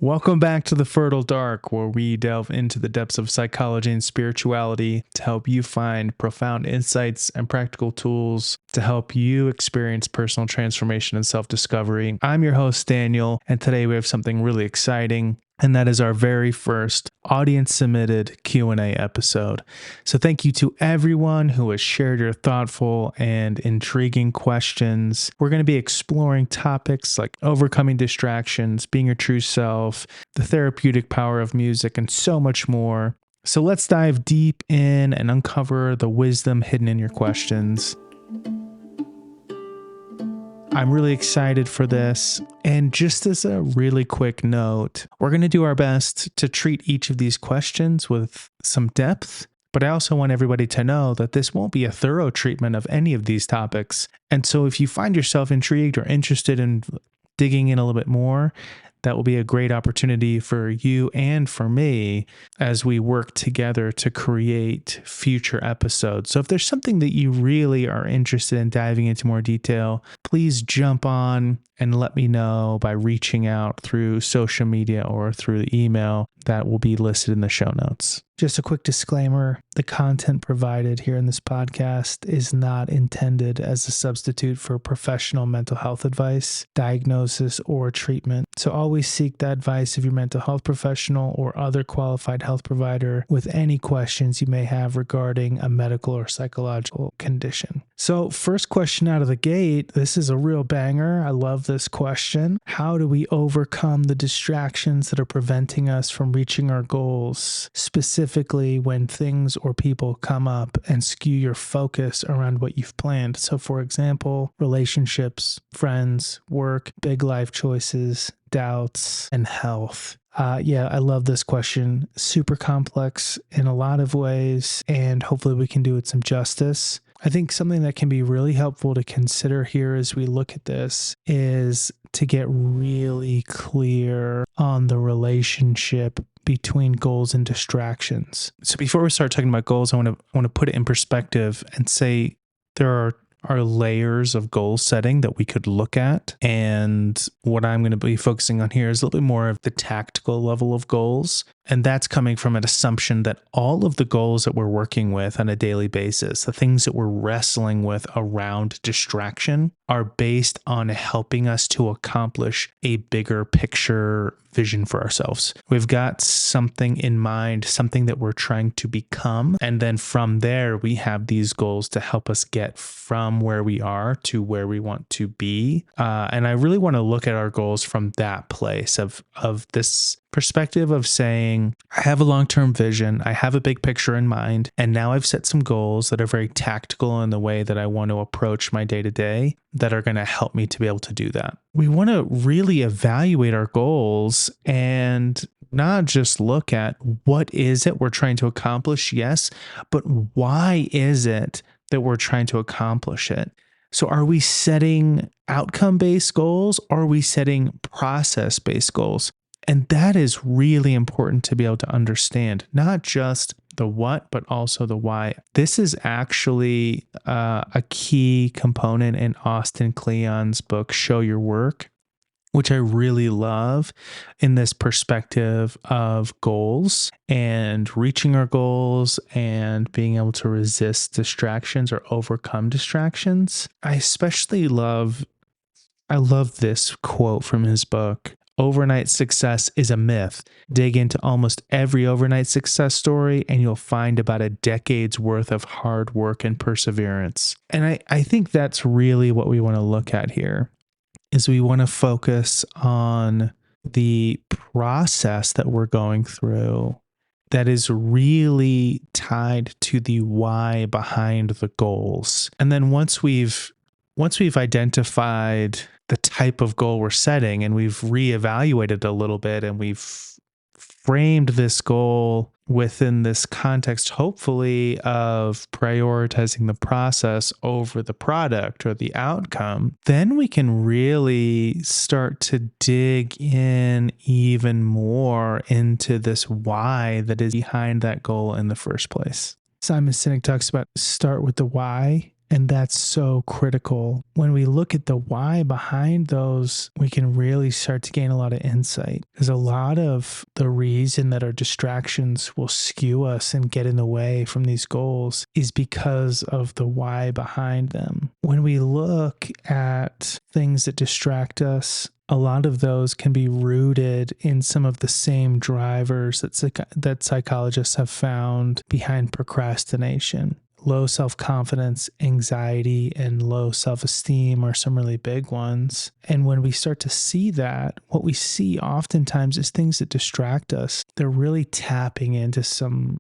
Welcome back to the Fertile Dark, where we delve into the depths of psychology and spirituality to help you find profound insights and practical tools to help you experience personal transformation and self-discovery. I'm your host, Daniel, and today we have something really exciting, and that is our very first audience-submitted Q&A episode. So thank you to everyone who has shared your thoughtful and intriguing questions. We're going to be exploring topics like overcoming distractions, being your true self, the therapeutic power of music, and so much more. So let's dive deep in and uncover the wisdom hidden in your questions. I'm really excited for this. And just as a really quick note, we're going to do our best to treat each of these questions with some depth, but I also want everybody to know that this won't be a thorough treatment of any of these topics. And so if you find yourself intrigued or interested in digging in a little bit more, that will be a great opportunity for you and for me as we work together to create future episodes. So if there's something that you really are interested in diving into more detail, please jump on and let me know by reaching out through social media or through the email that will be listed in the show notes. Just a quick disclaimer, the content provided here in this podcast is not intended as a substitute for professional mental health advice, diagnosis, or treatment. So always seek the advice of your mental health professional or other qualified health provider with any questions you may have regarding a medical or psychological condition. So first question out of the gate, this is a real banger. I love this question. How do we overcome the distractions that are preventing us from reaching our goals, specifically when things or people come up and skew your focus around what you've planned? So for example, relationships, friends, work, big life choices, doubts, and health. I love this question. Super complex in a lot of ways, and hopefully we can do it some justice. I think something that can be really helpful to consider here as we look at this is to get really clear on the relationship between goals and distractions. So before we start talking about goals, I want to put it in perspective and say there are layers of goal setting that we could look at. And what I'm going to be focusing on here is a little bit more of the tactical level of goals. And that's coming from an assumption that all of the goals that we're working with on a daily basis, the things that we're wrestling with around distraction, are based on helping us to accomplish a bigger picture vision for ourselves. We've got something in mind, something that we're trying to become. And then from there, we have these goals to help us get from where we are to where we want to be. And I really want to look at our goals from that place of this perspective of saying, I have a long-term vision, I have a big picture in mind, and now I've set some goals that are very tactical in the way that I want to approach my day-to-day that are going to help me to be able to do that. We want to really evaluate our goals and not just look at what is it we're trying to accomplish, yes, but why is it that we're trying to accomplish it? So are we setting outcome-based goals or are we setting process-based goals? And that is really important to be able to understand, not just the what, but also the why. This is actually a key component in Austin Kleon's book, Show Your Work, which I really love in this perspective of goals and reaching our goals and being able to resist distractions or overcome distractions. I love this quote from his book. Overnight success is a myth. Dig into almost every overnight success story and you'll find about a decade's worth of hard work and perseverance. And I think that's really what we want to look at here, is we want to focus on the process that we're going through that is really tied to the why behind the goals. And then once we've identified the type of goal we're setting and we've reevaluated a little bit and we've framed this goal within this context, hopefully, of prioritizing the process over the product or the outcome, then we can really start to dig in even more into this why that is behind that goal in the first place. Simon Sinek talks about start with the why And that's so critical. When we look at the why behind those, we can really start to gain a lot of insight. Because a lot of the reason that our distractions will skew us and get in the way from these goals is because of the why behind them. When we look at things that distract us, a lot of those can be rooted in some of the same drivers that psychologists have found behind procrastination. Low self-confidence, anxiety, and low self-esteem are some really big ones. And when we start to see that, what we see oftentimes is things that distract us. They're really tapping into some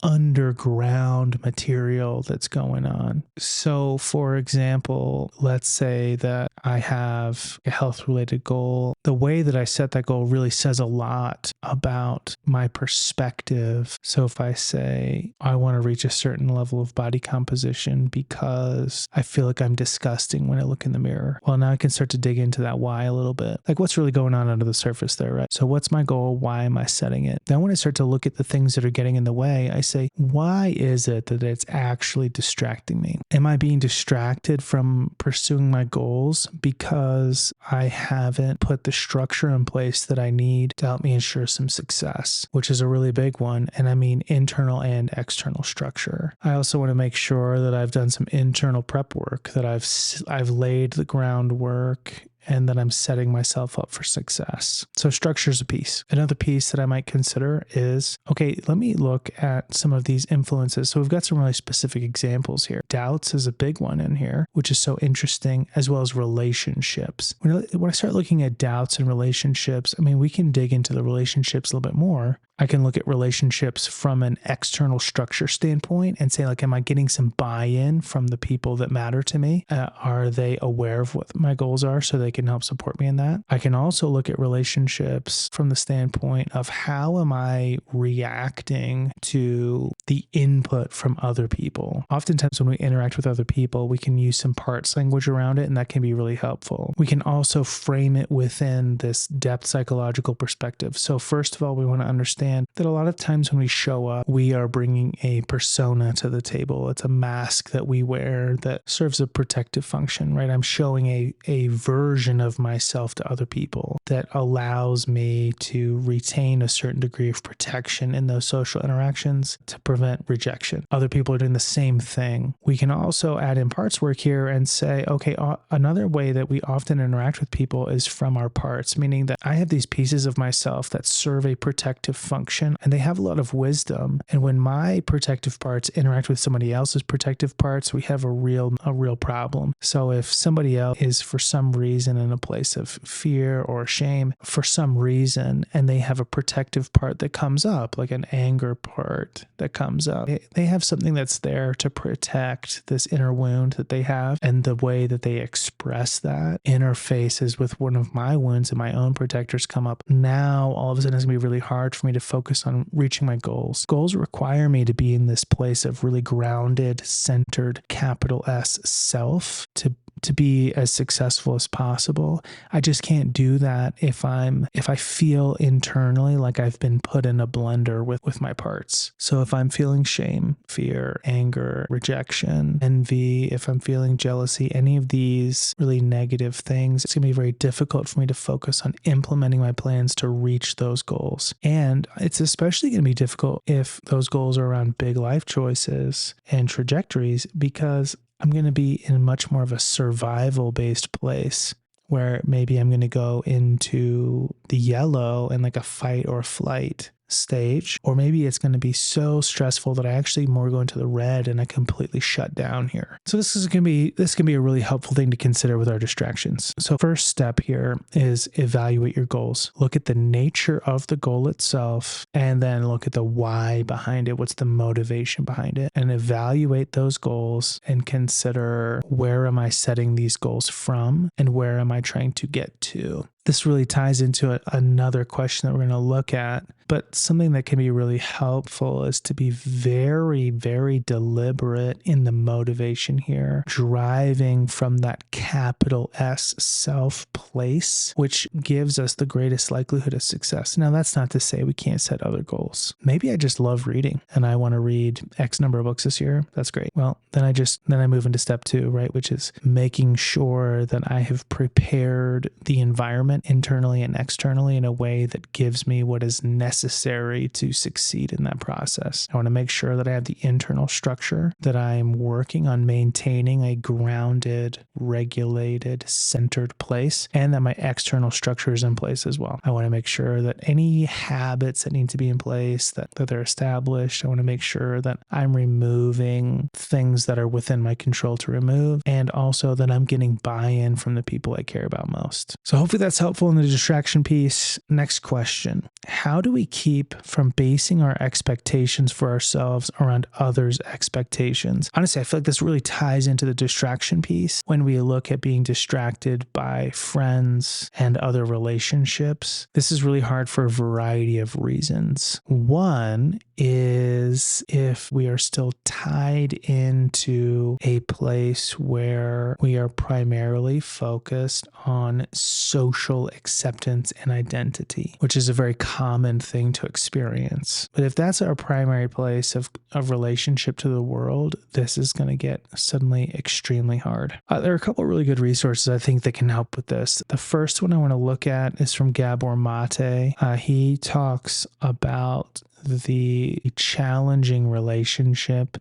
underground material that's going on. So, for example, let's say that I have a health-related goal. The way that I set that goal really says a lot about my perspective. So if I say I want to reach a certain level of body composition because I feel like I'm disgusting when I look in the mirror. Well, now I can start to dig into that why a little bit. Like what's really going on under the surface there, right? So what's my goal? Why am I setting it? Then when I start to look at the things that are getting in the way, I say, why is it that it's actually distracting me? Am I being distracted from pursuing my goals because I haven't put the structure in place that I need to help me ensure some success, which is a really big one. And I mean internal and external structure. I also want to make sure that I've done some internal prep work, that I've laid the groundwork, and that I'm setting myself up for success. So structure is a piece. Another piece that I might consider is, okay, let me look at some of these influences. So we've got some really specific examples here. Doubts is a big one in here, which is so interesting, as well as relationships. When I start looking at doubts and relationships, I mean, we can dig into the relationships a little bit more. I can look at relationships from an external structure standpoint and say, like, am I getting some buy-in from the people that matter to me? Are they aware of what my goals are so they can help support me in that? I can also look at relationships from the standpoint of how am I reacting to the input from other people? Oftentimes when we interact with other people, we can use some parts language around it, and that can be really helpful. We can also frame it within this depth psychological perspective. So first of all, we want to understand that a lot of times when we show up, we are bringing a persona to the table. It's a mask that we wear that serves a protective function, right? I'm showing a version of myself to other people that allows me to retain a certain degree of protection in those social interactions to prevent rejection. Other people are doing the same thing. We can also add in parts work here and say, okay, another way that we often interact with people is from our parts, meaning that I have these pieces of myself that serve a protective function, and they have a lot of wisdom. And when my protective parts interact with somebody else's protective parts, we have a real problem. So if somebody else is for some reason in a place of fear or shame for some reason, and they have a protective part that comes up, like an anger part that comes up, they have something that's there to protect this inner wound that they have, and the way that they express that interfaces with one of my wounds and my own protectors come up. Now all of a sudden it's gonna be really hard for me to focus on reaching my goals. Goals require me to be in this place of really grounded, centered, capital S self to be as successful as possible. I just can't do that if I feel internally like I've been put in a blender with my parts. So if I'm feeling shame, fear, anger, rejection, envy, if I'm feeling jealousy, any of these really negative things, it's gonna be very difficult for me to focus on implementing my plans to reach those goals. And it's especially gonna be difficult if those goals are around big life choices and trajectories, because I'm going to be in much more of a survival-based place where maybe I'm going to go into the yellow in like a fight or flight stage, or maybe it's going to be so stressful that I actually more go into the red and I completely shut down here. So this can be a really helpful thing to consider with our distractions. So first step here is evaluate your goals. Look at the nature of the goal itself, and then look at the why behind it. What's the motivation behind it? And evaluate those goals and consider, where am I setting these goals from and where am I trying to get to? This really ties into another question that we're going to look at, but something that can be really helpful is to be very, very deliberate in the motivation here, driving from that capital S self place, which gives us the greatest likelihood of success. Now, that's not to say we can't set other goals. Maybe I just love reading and I want to read X number of books this year. That's great. Well, then I move into step 2, right? Which is making sure that I have prepared the environment internally and externally in a way that gives me what is necessary to succeed in that process. I want to make sure that I have the internal structure, that I'm working on maintaining a grounded, regulated, centered place, and that my external structure is in place as well. I want to make sure that any habits that need to be in place, that they're established. I want to make sure that I'm removing things that are within my control to remove, and also that I'm getting buy-in from the people I care about most. So hopefully that's helpful in the distraction piece. Next question. How do we keep from basing our expectations for ourselves around others' expectations? Honestly, I feel like this really ties into the distraction piece. When we look at being distracted by friends and other relationships, this is really hard for a variety of reasons. One is if we are still tied into a place where we are primarily focused on social acceptance and identity, which is a very common thing to experience. But if that's our primary place of relationship to the world, this is going to get suddenly extremely hard. There are a couple of really good resources I think that can help with this. The first one I want to look at is from Gabor Mate. He talks about the challenging relationship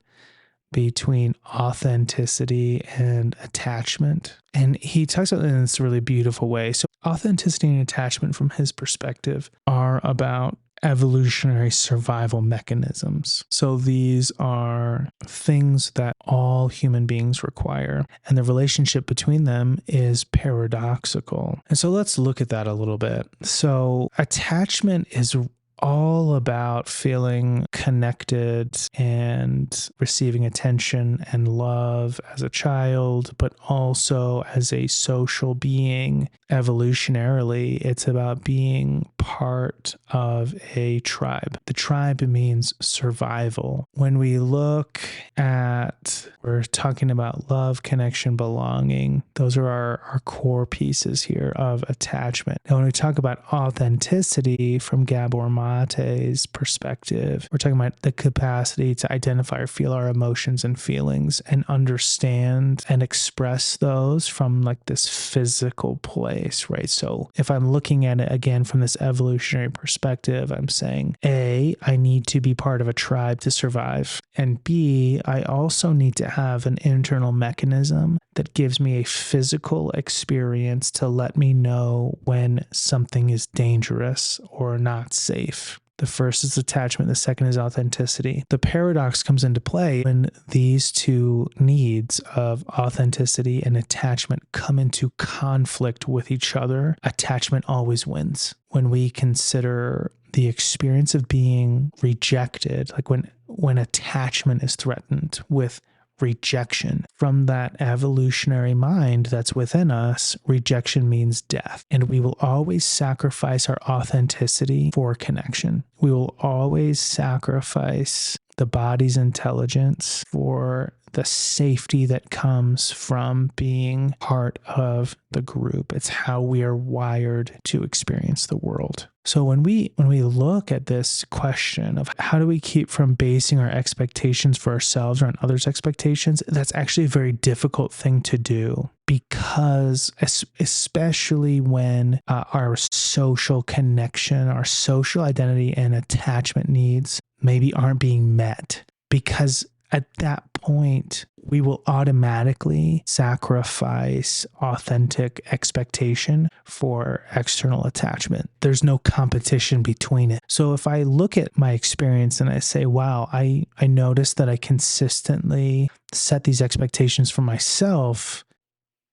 between authenticity and attachment. And he talks about it in this really beautiful way. So authenticity and attachment from his perspective are about evolutionary survival mechanisms. So these are things that all human beings require, and the relationship between them is paradoxical. And so let's look at that a little bit. So attachment is all about feeling connected and receiving attention and love as a child, but also as a social being. Evolutionarily, it's about being part of a tribe. The tribe means survival. When we look at, we're talking about love, connection, belonging. Those are our core pieces here of attachment. Now, when we talk about authenticity from Gabor Mate's perspective, we're talking about the capacity to identify or feel our emotions and feelings and understand and express those from like this physical place, right? So if I'm looking at it again from this evolutionary perspective, I'm saying, A, I need to be part of a tribe to survive. And B, I also need to have an internal mechanism that gives me a physical experience to let me know when something is dangerous or not safe. The first is attachment, the second is authenticity. The paradox comes into play when these two needs of authenticity and attachment come into conflict with each other. Attachment always wins. When we consider the experience of being rejected, like when attachment is threatened with rejection, from that evolutionary mind that's within us, rejection means death. And we will always sacrifice our authenticity for connection. We will always sacrifice the body's intelligence for the safety that comes from being part of the group. It's how we are wired to experience the world. So when we look at this question of how do we keep from basing our expectations for ourselves or on others' expectations, that's actually a very difficult thing to do, because especially when our social connection, our social identity and attachment needs maybe aren't being met, because at that point, we will automatically sacrifice authentic expectation for external attachment. There's no competition between it. So if I look at my experience and I say, wow, I noticed that I consistently set these expectations for myself,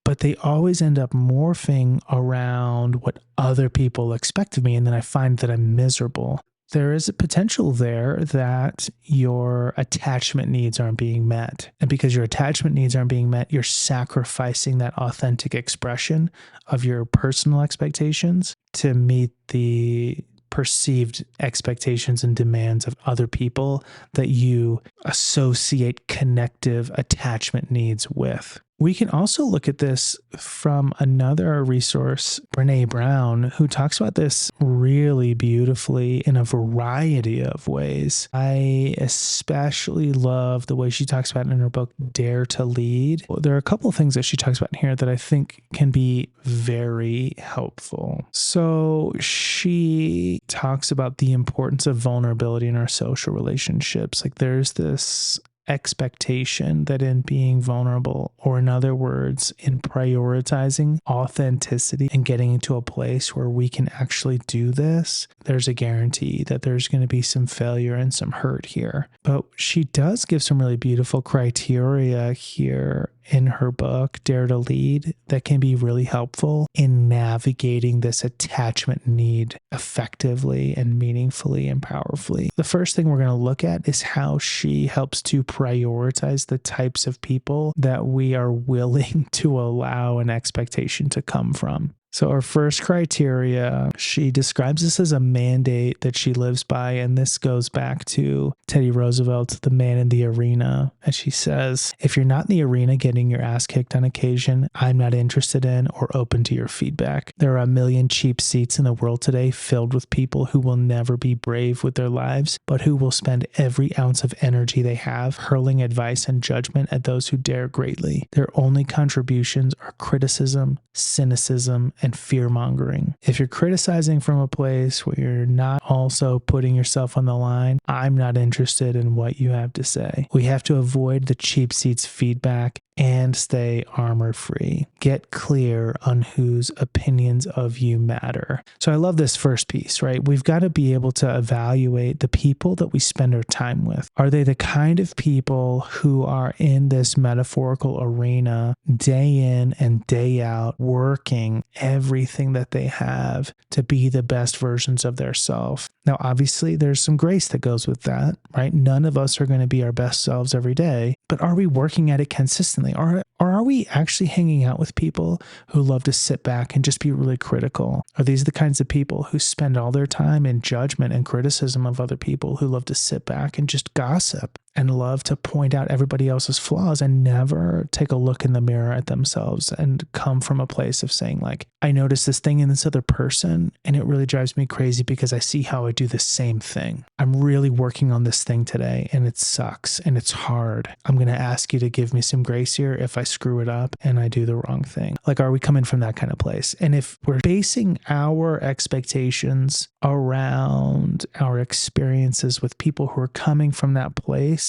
but they always end up morphing around what other people expect of me, and then I find that I'm miserable. there is a potential there that your attachment needs aren't being met. And because your attachment needs aren't being met, you're sacrificing that authentic expression of your personal expectations to meet the perceived expectations and demands of other people that you associate connective attachment needs with. We can also look at this from another resource, Brené Brown, who talks about this really beautifully in a variety of ways. I especially love the way she talks about it in her book, Dare to Lead. There are a couple of things that she talks about in here that I think can be very helpful. So she talks about the importance of vulnerability in our social relationships. Like there's this expectation that in being vulnerable, or in other words, in prioritizing authenticity and getting into a place where we can actually do this, there's a guarantee that there's going to be some failure and some hurt here. But she does give some really beautiful criteria here in her book, Dare to Lead, that can be really helpful in navigating this attachment need effectively and meaningfully and powerfully. The first thing we're going to look at is how she helps to prioritize the types of people that we are willing to allow an expectation to come from. So our first criteria, she describes this as a mandate that she lives by, and this goes back to Teddy Roosevelt's The Man in the Arena. And she says, if you're not in the arena getting your ass kicked on occasion, I'm not interested in or open to your feedback. There are a million cheap seats in the world today filled with people who will never be brave with their lives, but who will spend every ounce of energy they have hurling advice and judgment at those who dare greatly. Their only contributions are criticism, cynicism, and fear-mongering. If you're criticizing from a place where you're not also putting yourself on the line, I'm not interested in what you have to say. We have to avoid the cheap seats feedback and stay armor-free. Get clear on whose opinions of you matter. So I love this first piece, right? We've got to be able to evaluate the people that we spend our time with. Are they the kind of people who are in this metaphorical arena day in and day out, working everything that they have to be the best versions of their self? Now, obviously, there's some grace that goes with that, right? None of us are going to be our best selves every day, but are we working at it consistently? Or are we actually hanging out with people who love to sit back and just be really critical? Are these the kinds of people who spend all their time in judgment and criticism of other people, who love to sit back and just gossip and love to point out everybody else's flaws and never take a look in the mirror at themselves and come from a place of saying, like, I noticed this thing in this other person and it really drives me crazy because I see how I do the same thing. I'm really working on this thing today and it sucks and it's hard. I'm going to ask you to give me some grace here if I screw it up and I do the wrong thing. Like, are we coming from that kind of place? And if we're basing our expectations around our experiences with people who are coming from that place,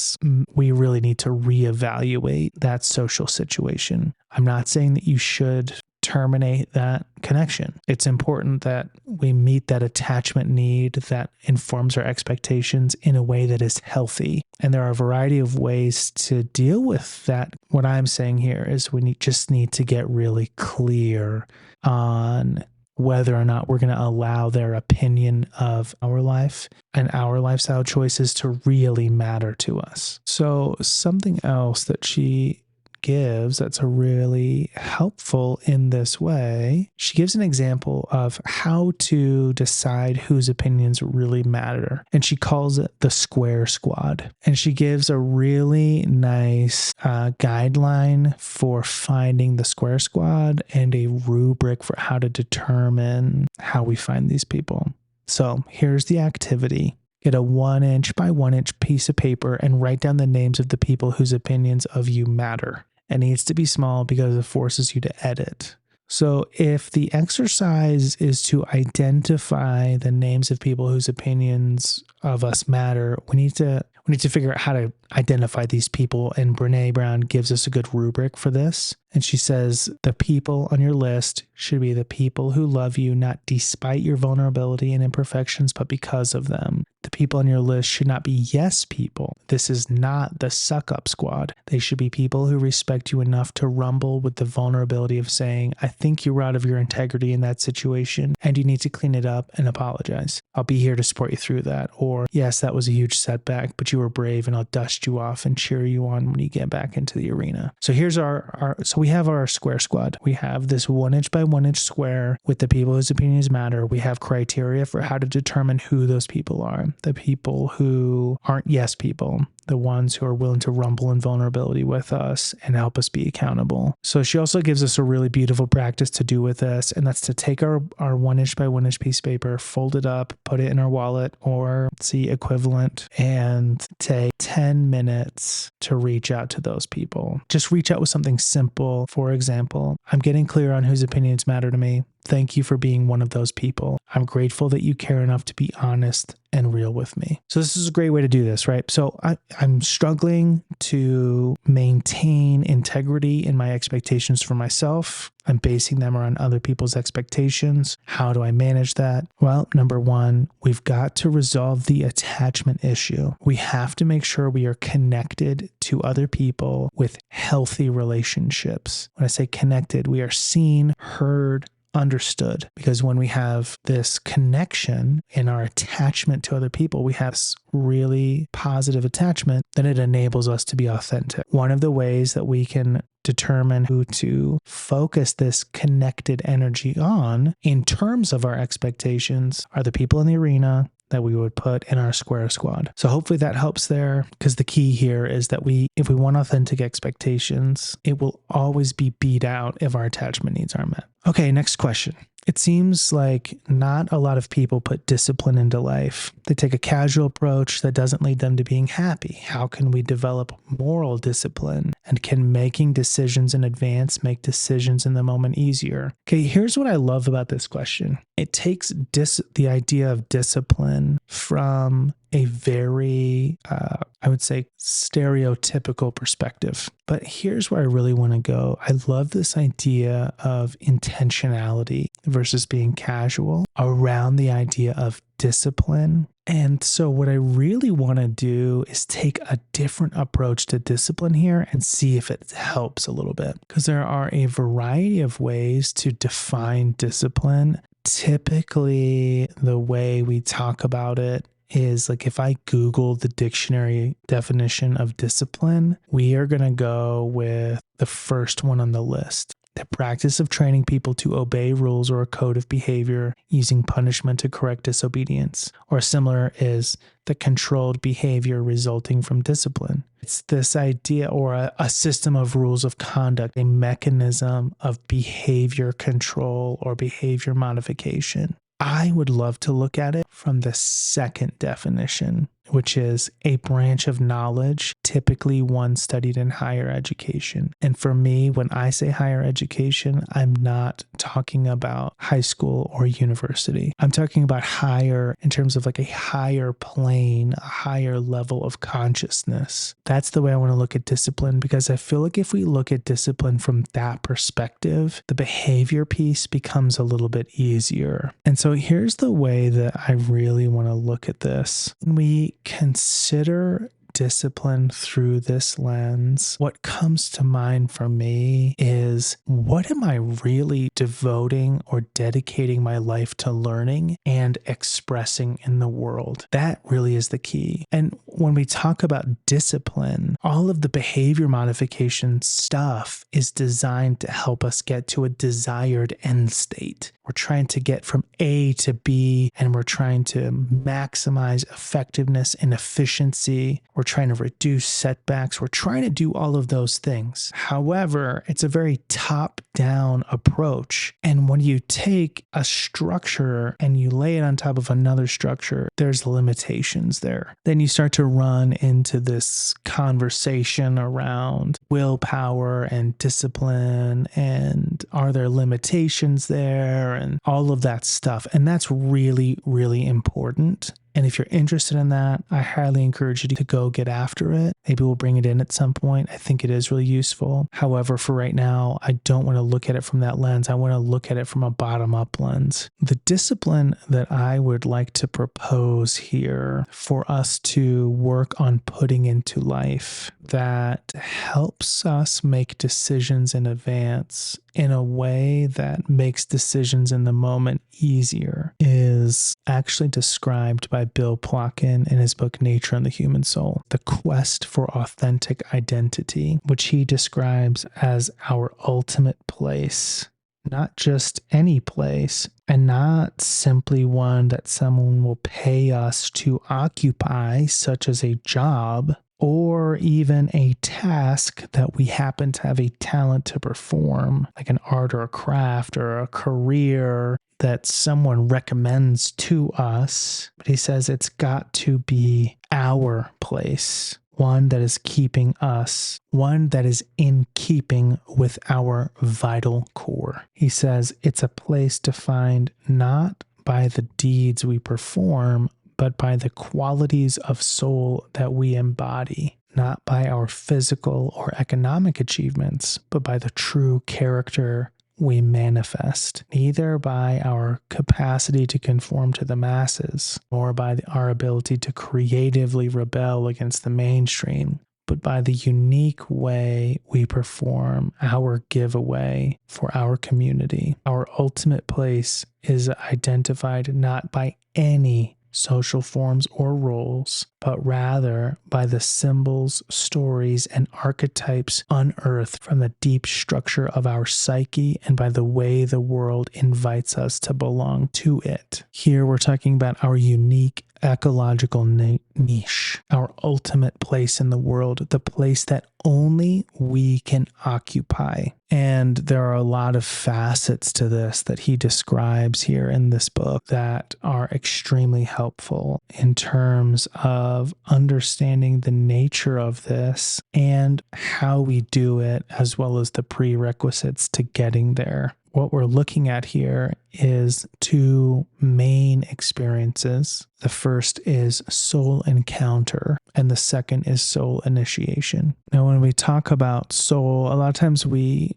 we really need to reevaluate that social situation. I'm not saying that you should terminate that connection. It's important that we meet that attachment need that informs our expectations in a way that is healthy. And there are a variety of ways to deal with that. What I'm saying here is we just need to get really clear on whether or not we're going to allow their opinion of our life and our lifestyle choices to really matter to us. So something else that she gives that's a really helpful in this way, she gives an example of how to decide whose opinions really matter. And she calls it the square squad. And she gives a really nice guideline for finding the square squad and a rubric for how to determine how we find these people. So here's the activity. Get a 1-inch by 1-inch piece of paper and write down the names of the people whose opinions of you matter. It needs to be small because it forces you to edit. So if the exercise is to identify the names of people whose opinions of us matter, we need to figure out how to identify these people. And Brené Brown gives us a good rubric for this. And she says, the people on your list should be the people who love you, not despite your vulnerability and imperfections, but because of them. The people on your list should not be yes people. This is not the suck up squad. They should be people who respect you enough to rumble with the vulnerability of saying, I think you were out of your integrity in that situation and you need to clean it up and apologize. I'll be here to support you through that. Or, yes, that was a huge setback, but you were brave and I'll dust you off and cheer you on when you get back into the arena. So here's so we have our square squad. We have this 1 inch by 1 inch square with the people whose opinions matter. We have criteria for how to determine who those people are. The people who aren't yes people, the ones who are willing to rumble in vulnerability with us and help us be accountable. So she also gives us a really beautiful practice to do with this, and that's to take our 1 inch by 1 inch piece of paper, fold it up, put it in our wallet or equivalent, and take 10 minutes to reach out to those people. Just reach out with something simple. For example, I'm getting clear on whose opinions matter to me. Thank you for being one of those people. I'm grateful that you care enough to be honest and real with me. So this is a great way to do this, right? So I'm struggling to maintain integrity in my expectations for myself. I'm basing them around other people's expectations. How do I manage that? Well, number one, we've got to resolve the attachment issue. We have to make sure we are connected to other people with healthy relationships. When I say connected, we are seen, heard, understood, because when we have this connection in our attachment to other people, we have this really positive attachment, then it enables us to be authentic. One of the ways that we can determine who to focus this connected energy on in terms of our expectations are the people in the arena that we would put in our square squad. So hopefully that helps there, because the key here is that if we want authentic expectations, it will always be beat out if our attachment needs aren't met. Okay, next question. It seems like not a lot of people put discipline into life. They take a casual approach that doesn't lead them to being happy. How can we develop moral discipline? And can making decisions in advance make decisions in the moment easier? Okay, here's what I love about this question. It takes the idea of discipline from a very, I would say, stereotypical perspective. But here's where I really want to go. I love this idea of intentionality versus being casual around the idea of discipline. And so what I really want to do is take a different approach to discipline here and see if it helps a little bit. Because there are a variety of ways to define discipline. Typically, the way we talk about it is like if I Google the dictionary definition of discipline, we are going to go with the first one on the list. The practice of training people to obey rules or a code of behavior using punishment to correct disobedience. Or similar is the controlled behavior resulting from discipline. It's this idea or a system of rules of conduct, a mechanism of behavior control or behavior modification. I would love to look at it from the second definition, which is a branch of knowledge, typically one studied in higher education. And for me, when I say higher education, I'm not talking about high school or university. I'm talking about higher in terms of like a higher plane, a higher level of consciousness. That's the way I want to look at discipline, because I feel like if we look at discipline from that perspective, the behavior piece becomes a little bit easier. And so here's the way that I really want to look at this. When we consider discipline through this lens, what comes to mind for me is, what am I really devoting or dedicating my life to learning and expressing in the world? That really is the key. And when we talk about discipline, all of the behavior modification stuff is designed to help us get to a desired end state. We're trying to get from A to B, and we're trying to maximize effectiveness and efficiency. We're trying to reduce setbacks. We're trying to do all of those things. However, it's a very top-down approach. And when you take a structure and you lay it on top of another structure, there's limitations there. Then you start to run into this conversation around willpower and discipline, and are there limitations there, and all of that stuff. And that's really, really important. And if you're interested in that, I highly encourage you to go get after it. Maybe we'll bring it in at some point. I think it is really useful. However, for right now, I don't want to look at it from that lens. I want to look at it from a bottom-up lens. The discipline that I would like to propose here for us to work on putting into life that helps us make decisions in advance in a way that makes decisions in the moment easier is actually described by Bill Plotkin in his book Nature and the Human Soul, The Quest for Authentic Identity, which he describes as our ultimate place. Not just any place, and not simply one that someone will pay us to occupy, such as a job, or even a task that we happen to have a talent to perform, like an art or a craft or a career that someone recommends to us. But he says it's got to be our place, one that is keeping us, one that is in keeping with our vital core. He says it's a place defined not by the deeds we perform, but by the qualities of soul that we embody, not by our physical or economic achievements, but by the true character we manifest, neither by our capacity to conform to the masses, nor by our ability to creatively rebel against the mainstream, but by the unique way we perform our giveaway for our community. Our ultimate place is identified not by any social forms or roles, but rather by the symbols, stories, and archetypes unearthed from the deep structure of our psyche and by the way the world invites us to belong to it. Here we're talking about our unique ecological niche, our ultimate place in the world, the place that only we can occupy. And there are a lot of facets to this that he describes here in this book that are extremely helpful in terms of understanding the nature of this and how we do it, as well as the prerequisites to getting there. What we're looking at here is two main experiences. The first is soul encounter, and the second is soul initiation. Now, when we talk about soul, a lot of times we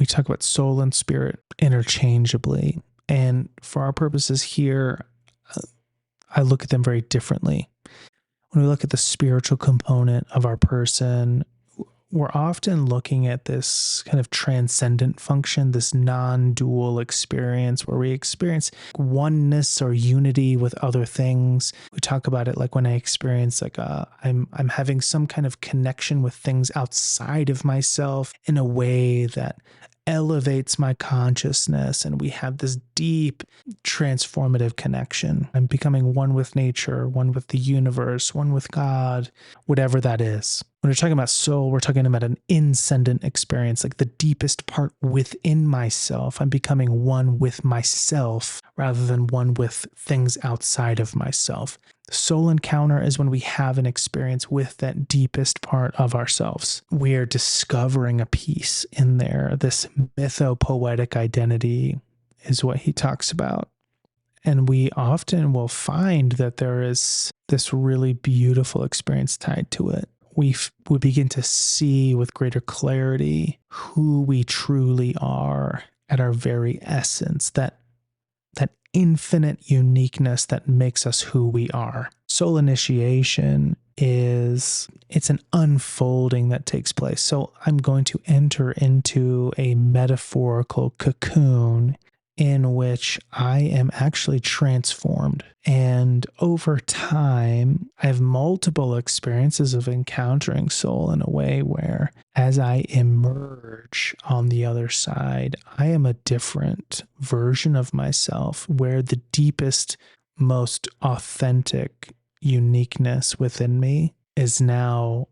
talk about soul and spirit interchangeably. And for our purposes here, I look at them very differently. When we look at the spiritual component of our person, we're often looking at this kind of transcendent function, this non-dual experience where we experience oneness or unity with other things. We talk about it like when I experience I'm having some kind of connection with things outside of myself in a way that elevates my consciousness, and we have this deep transformative connection. I'm becoming one with nature, one with the universe, one with God, whatever that is. When we're talking about soul, we're talking about an inscendent experience, like the deepest part within myself. I'm becoming one with myself rather than one with things outside of myself. Soul encounter is when we have an experience with that deepest part of ourselves. We are discovering a piece in there. This mythopoetic identity is what he talks about. And we often will find that there is this really beautiful experience tied to it. We begin to see with greater clarity who we truly are at our very essence, that infinite uniqueness that makes us who we are. Soul initiation it's an unfolding that takes place. So I'm going to enter into a metaphorical cocoon in which I am actually transformed. And over time, I have multiple experiences of encountering soul in a way where as I emerge on the other side, I am a different version of myself where the deepest, most authentic uniqueness within me is now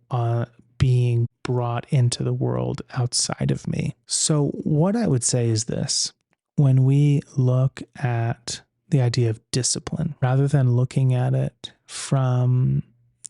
being brought into the world outside of me. So what I would say is this. When we look at the idea of discipline, rather than looking at it from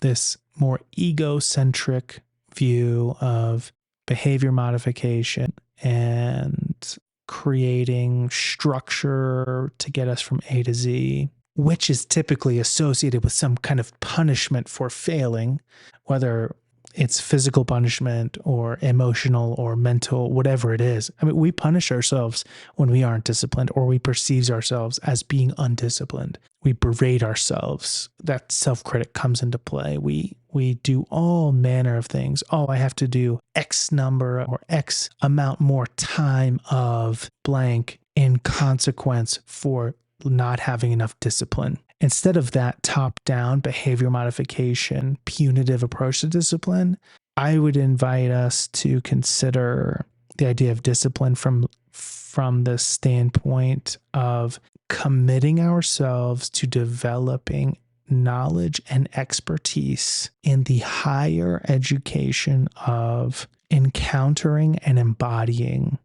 this more egocentric view of behavior modification and creating structure to get us from A to Z, which is typically associated with some kind of punishment for failing, whether it's physical punishment or emotional or mental, whatever it is. I mean, we punish ourselves when we aren't disciplined, or we perceive ourselves as being undisciplined. We berate ourselves. That self-critic comes into play. We do all manner of things. Oh, I have to do X number or X amount more time of blank in consequence for not having enough discipline. Instead of that top-down behavior modification, punitive approach to discipline, I would invite us to consider the idea of discipline from the standpoint of committing ourselves to developing knowledge and expertise in the higher education of encountering and embodying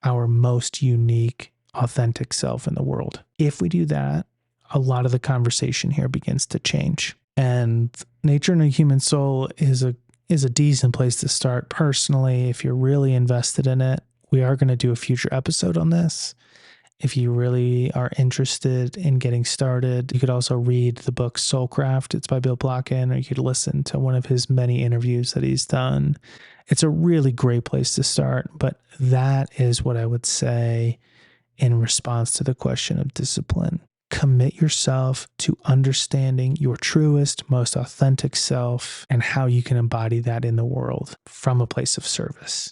our most unique, authentic self in the world. If we do that, a lot of the conversation here begins to change. And Nature and the Human Soul is a decent place to start. Personally, if you're really invested in it, we are going to do a future episode on this. If you really are interested in getting started, you could also read the book Soulcraft. It's by Bill Plotkin, or you could listen to one of his many interviews that he's done. It's a really great place to start, but that is what I would say in response to the question of discipline. Commit yourself to understanding your truest, most authentic self and how you can embody that in the world from a place of service.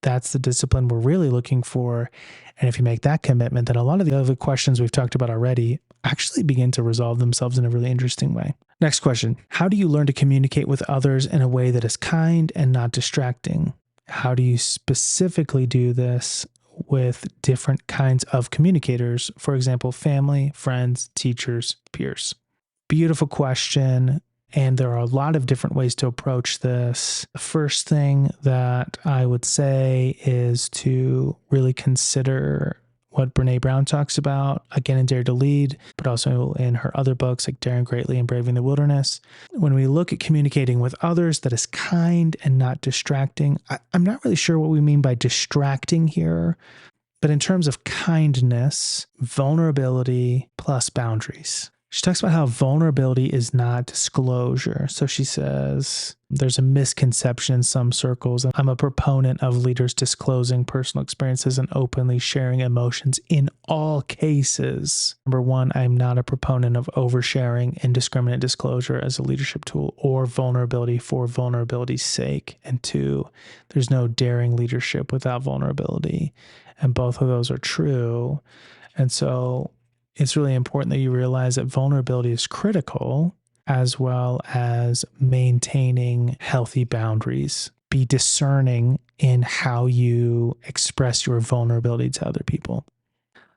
That's the discipline we're really looking for. And if you make that commitment, then a lot of the other questions we've talked about already actually begin to resolve themselves in a really interesting way. Next question. How do you learn to communicate with others in a way that is kind and not distracting? How do you specifically do this with different kinds of communicators? For example, family, friends, teachers, peers. Beautiful question. And there are a lot of different ways to approach this. The first thing that I would say is to really consider what Brene Brown talks about, again in Dare to Lead, but also in her other books like Daring Greatly and Braving the Wilderness. When we look at communicating with others that is kind and not distracting, I'm not really sure what we mean by distracting here, but in terms of kindness, vulnerability plus boundaries. She talks about how vulnerability is not disclosure. So she says, there's a misconception in some circles. I'm a proponent of leaders disclosing personal experiences and openly sharing emotions in all cases. Number one, I'm not a proponent of oversharing, indiscriminate disclosure as a leadership tool, or vulnerability for vulnerability's sake. And two, there's no daring leadership without vulnerability. And both of those are true. And so it's really important that you realize that vulnerability is critical, as well as maintaining healthy boundaries. Be discerning in how you express your vulnerability to other people.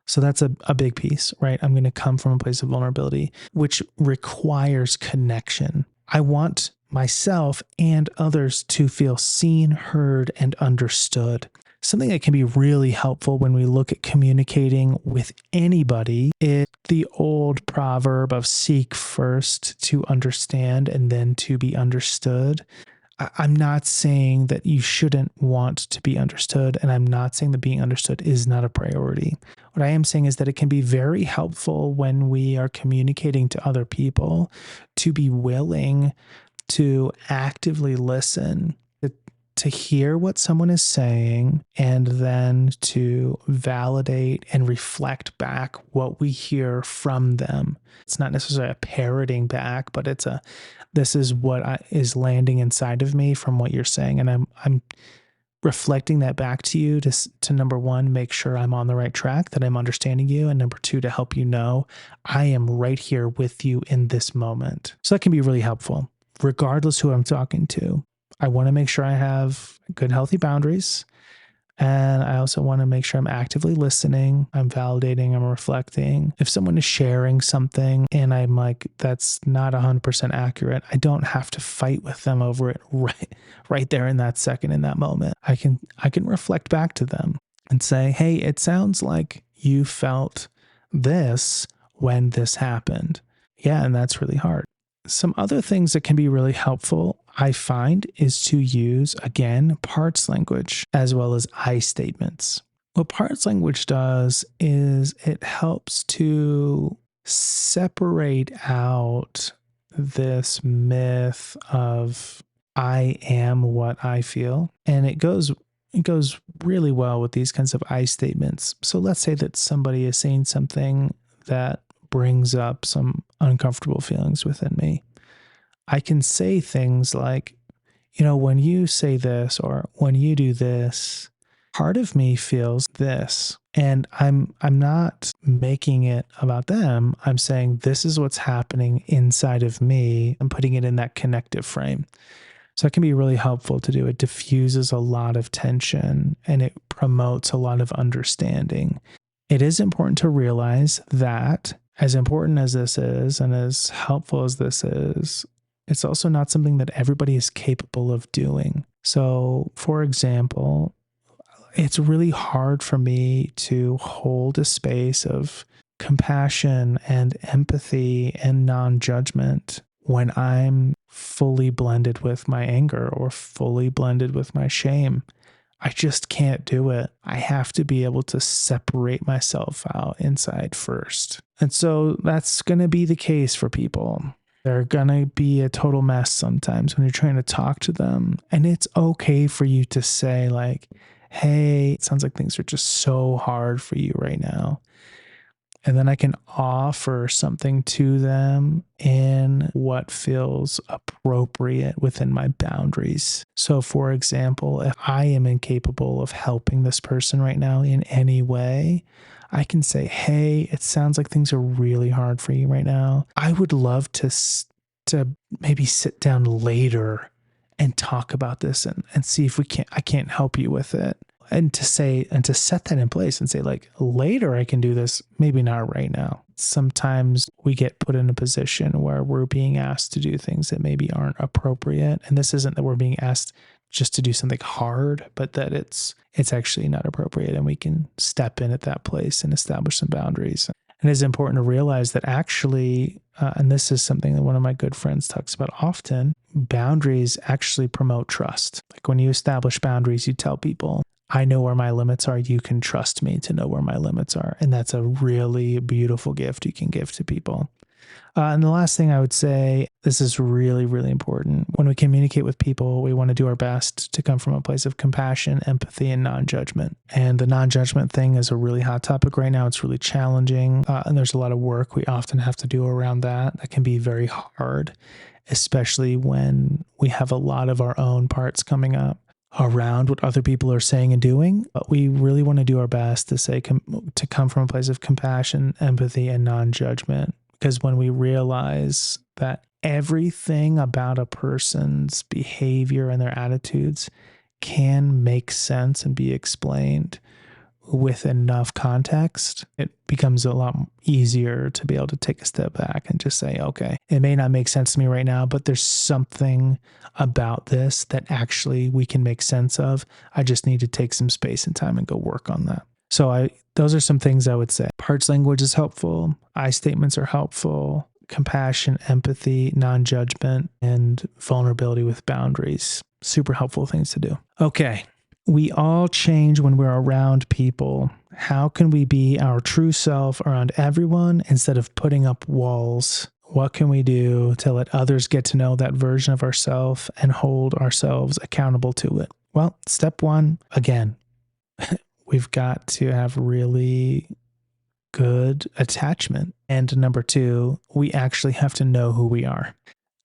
So that's a big piece, right? I'm going to come from a place of vulnerability, which requires connection. I want myself and others to feel seen, heard, and understood. Something that can be really helpful when we look at communicating with anybody is the old proverb of seek first to understand and then to be understood. I'm not saying that you shouldn't want to be understood, and I'm not saying that being understood is not a priority. What I am saying is that it can be very helpful when we are communicating to other people to be willing to actively listen, to hear what someone is saying, and then to validate and reflect back what we hear from them. It's not necessarily a parroting back, but this is what is landing inside of me from what you're saying. And I'm reflecting that back to you to number one, make sure I'm on the right track, that I'm understanding you. And number two, to help you know I am right here with you in this moment. So that can be really helpful, regardless who I'm talking to. I want to make sure I have good, healthy boundaries. And I also want to make sure I'm actively listening. I'm validating, I'm reflecting. If someone is sharing something and I'm like, that's not 100% accurate, I don't have to fight with them over it right there in that second, in that moment. I can reflect back to them and say, hey, it sounds like you felt this when this happened. Yeah, and that's really hard. Some other things that can be really helpful, I find, is to use, again, parts language as well as I statements. What parts language does is it helps to separate out this myth of I am what I feel. And it goes really well with these kinds of I statements. So let's say that somebody is saying something that brings up some uncomfortable feelings within me. I can say things like, when you say this or when you do this, part of me feels this. And I'm not making it about them. I'm saying this is what's happening inside of me and putting it in that connective frame. So it can be really helpful to do. It diffuses a lot of tension and it promotes a lot of understanding. It is important to realize that, as important as this is and as helpful as this is, it's also not something that everybody is capable of doing. So, for example, it's really hard for me to hold a space of compassion and empathy and non judgment when I'm fully blended with my anger or fully blended with my shame. I just can't do it. I have to be able to separate myself out inside first. And so that's going to be the case for people. They're going to be a total mess sometimes when you're trying to talk to them. And it's okay for you to say, like, hey, it sounds like things are just so hard for you right now. And then I can offer something to them in what feels appropriate within my boundaries. So, for example, if I am incapable of helping this person right now in any way, I can say, hey, it sounds like things are really hard for you right now. I would love to maybe sit down later and talk about this and see if I can't help you with it. And to set that in place and say, like, later I can do this, maybe not right now. Sometimes we get put in a position where we're being asked to do things that maybe aren't appropriate. And this isn't that we're being asked just to do something hard, but that it's actually not appropriate. And we can step in at that place and establish some boundaries. And it's important to realize that actually, and this is something that one of my good friends talks about often, boundaries actually promote trust. Like when you establish boundaries, you tell people, I know where my limits are. You can trust me to know where my limits are. And that's a really beautiful gift you can give to people. And the last thing I would say, this is really, really important. When we communicate with people, we want to do our best to come from a place of compassion, empathy, and non-judgment. And the non-judgment thing is a really hot topic right now. It's really challenging. And there's a lot of work we often have to do around that. That can be very hard, especially when we have a lot of our own parts coming up around what other people are saying and doing. But we really want to do our best to come from a place of compassion, empathy, and non-judgment. Because when we realize that everything about a person's behavior and their attitudes can make sense and be explained with enough context, it becomes a lot easier to be able to take a step back and just say, okay, it may not make sense to me right now, but there's something about this that actually we can make sense of. I just need to take some space and time and go work on that. So those are some things I would say. Parts language is helpful. I statements are helpful. Compassion, empathy, non-judgment, and vulnerability with boundaries. Super helpful things to do. Okay. We all change when we're around people. How can we be our true self around everyone instead of putting up walls? What can we do to let others get to know that version of ourselves and hold ourselves accountable to it? Well, step one, again, we've got to have really good attachment. And number two, we actually have to know who we are.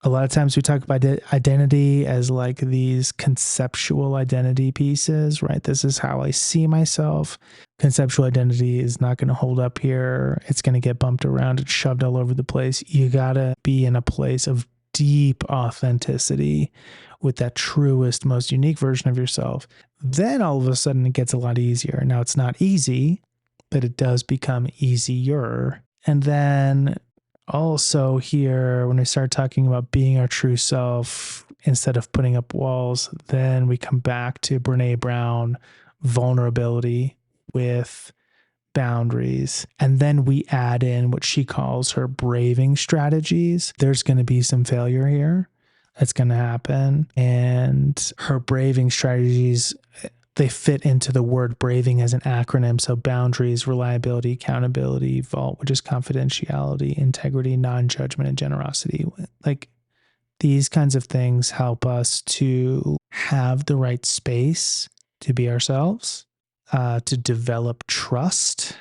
A lot of times we talk about identity as like these conceptual identity pieces, right? This is how I see myself. Conceptual identity is not going to hold up here. It's going to get bumped around and shoved all over the place. You got to be in a place of deep authenticity with that truest, most unique version of yourself. Then all of a sudden it gets a lot easier. Now it's not easy, but it does become easier. And then also here, when we start talking about being our true self instead of putting up walls, then we come back to Brene Brown, vulnerability with boundaries. And then we add in what she calls her braving strategies. There's going to be some failure here. That's going to happen. And her braving strategies they fit into the word braving as an acronym. So boundaries, reliability, accountability, vault, which is confidentiality, integrity, non-judgment, and generosity. Like these kinds of things help us to have the right space to be ourselves, to develop trust.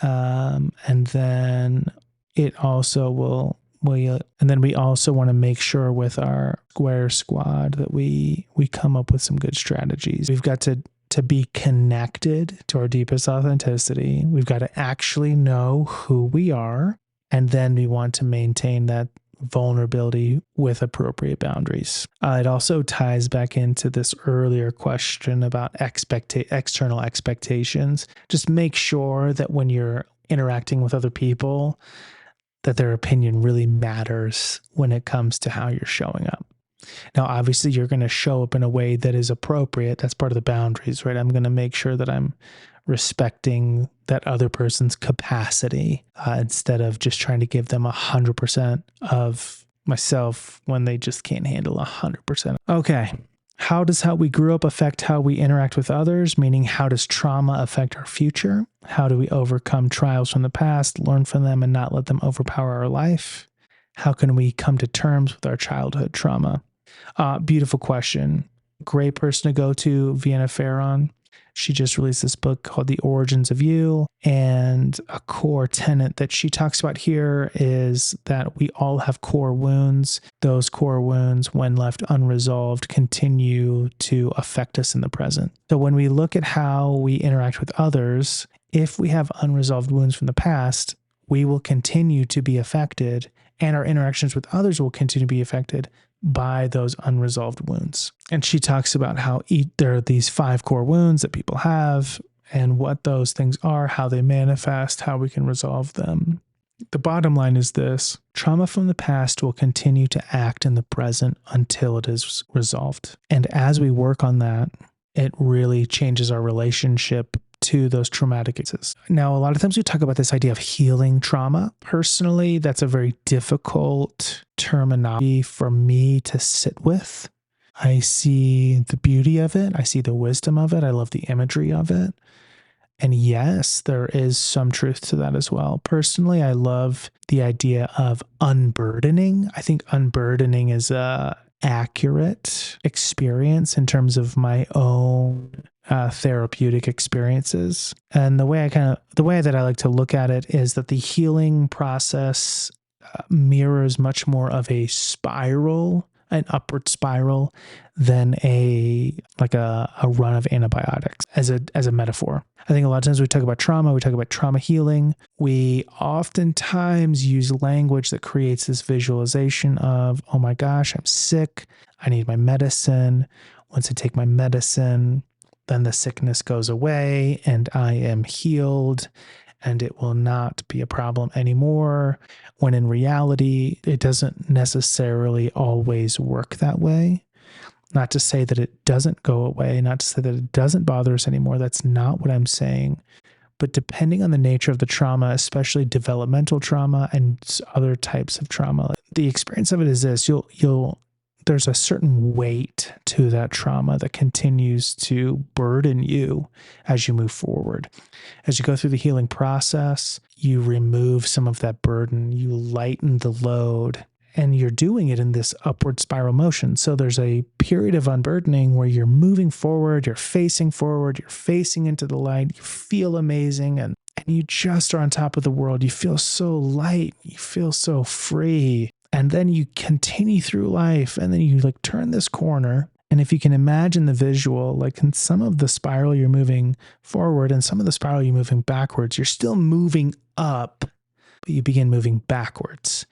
And then it also and then we also want to make sure with our Square Squad that we come up with some good strategies. We've got to be connected to our deepest authenticity. We've got to actually know who we are. And then we want to maintain that vulnerability with appropriate boundaries. It also ties back into this earlier question about external expectations. Just make sure that when you're interacting with other people, that their opinion really matters when it comes to how you're showing up. Now, obviously, you're going to show up in a way that is appropriate. That's part of the boundaries, right? I'm going to make sure that I'm respecting that other person's capacity instead of just trying to give them 100% of myself when they just can't handle 100%. Okay. How does how we grew up affect how we interact with others? Meaning, how does trauma affect our future? How do we overcome trials from the past, learn from them, and not let them overpower our life? How can we come to terms with our childhood trauma? Beautiful question. Great person to go to, Vienna Farron. She just released this book called The Origins of You. And a core tenet that she talks about here is that we all have core wounds. Those core wounds, when left unresolved, continue to affect us in the present. So when we look at how we interact with others, if we have unresolved wounds from the past, we will continue to be affected, and our interactions with others will continue to be affected by those unresolved wounds. And she talks about how there are these 5 core wounds that people have and what those things are, how they manifest, how we can resolve them. The bottom line is this: trauma from the past will continue to act in the present until it is resolved. And as we work on that, it really changes our relationship to those traumatic experiences. Now, a lot of times we talk about this idea of healing trauma. Personally, that's a very difficult terminology for me to sit with. I see the beauty of it. I see the wisdom of it. I love the imagery of it. And yes, there is some truth to that as well. Personally, I love the idea of unburdening. I think unburdening is a accurate experience in terms of my own therapeutic experiences. And the way that I like to look at it is that the healing process mirrors much more of a spiral, an upward spiral, than a run of antibiotics as a metaphor. I think a lot of times we talk about trauma healing. We oftentimes use language that creates this visualization of, oh my gosh, I'm sick. I need my medicine. Once I take my medicine, then the sickness goes away and I am healed and it will not be a problem anymore. When in reality, it doesn't necessarily always work that way. Not to say that it doesn't go away, not to say that it doesn't bother us anymore. That's not what I'm saying. But depending on the nature of the trauma, especially developmental trauma and other types of trauma, the experience of it is this: there's a certain weight to that trauma that continues to burden you as you move forward. As you go through the healing process, you remove some of that burden, you lighten the load, and you're doing it in this upward spiral motion. So there's a period of unburdening where you're moving forward, you're facing into the light, you feel amazing, and you just are on top of the world. You feel so light, you feel so free. And then you continue through life, and then you turn this corner. And if you can imagine the visual, in some of the spiral you're moving forward and some of the spiral you're moving backwards, you're still moving up, but you begin moving backwards.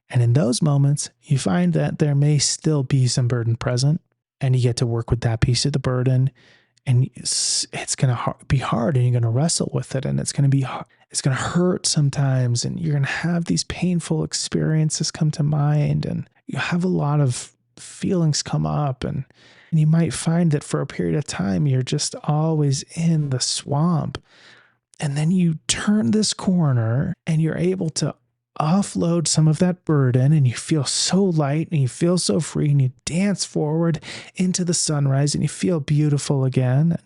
And in those moments, you find that there may still be some burden present, and you get to work with that piece of the burden. And it's going to be hard, and you're going to wrestle with it, and it's going to hurt sometimes, and you're going to have these painful experiences come to mind, and you have a lot of feelings come up, and you might find that for a period of time, you're just always in the swamp. And then you turn this corner and you're able to offload some of that burden and you feel so light and you feel so free and you dance forward into the sunrise and you feel beautiful again.